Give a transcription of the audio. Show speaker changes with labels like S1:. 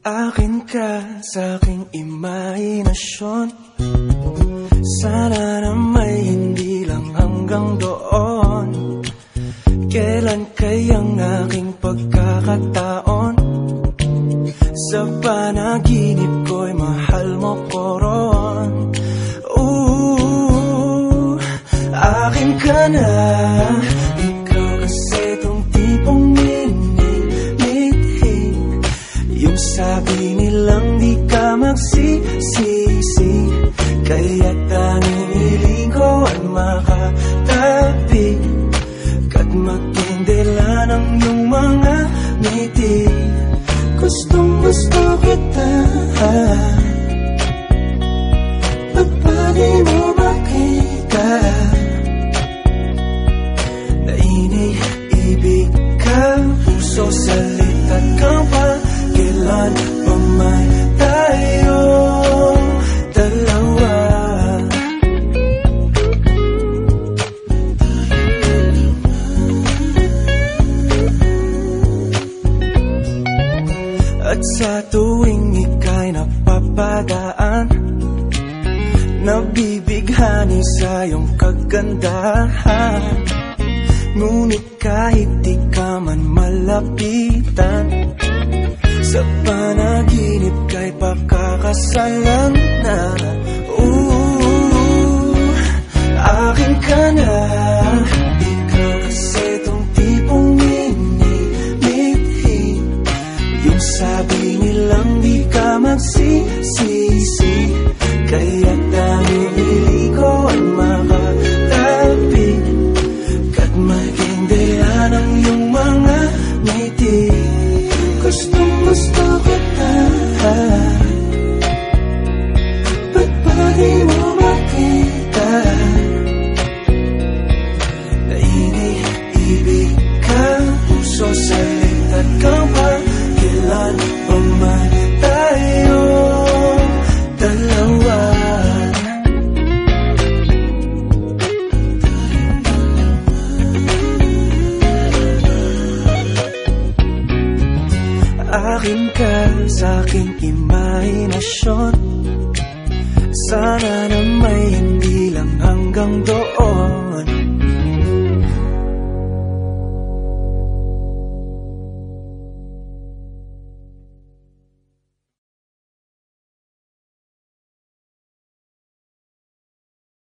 S1: Akin ka sa aking imahinasyon. Sana na may hindi lang hanggang doon. Kailan kayang aking pagkakataon? Sa panaginip ko'y mahal mo ko ron. Akin ka na. Ikaw kasi tong tipong minimithi. Yung sabi nilang di ka magsisisi, kaya tanging hiling ko ay makatabi ka't magkindila ng iyong mga ngiti. Gustong gusto kita, ba't pa di mo makita na iniibig ka? Puso salita't kang pa, kailan pa may tayong dalawa? At sa tuwing ika'y napapadaan, nabibighani sa iyong kagandahan. Ngunit kahit di ka man malapitan, sa panaginip ka'y pakakasalan na. Akin ka na. Ikaw kasi tong tipong minimithi. Yung sabi nilang di ka magsisisi, kaya tanging hiling ko ay makatabi ka't magkindila ng iyong mga ngiti. Gustong gusto kita, ba't pa di mo makita na iniibig ka? Puso salita't kang pa, kailan pa man tayong dalawa? Akin ka sa aking imahinasyon. Sana na may hindi lang hanggang doon.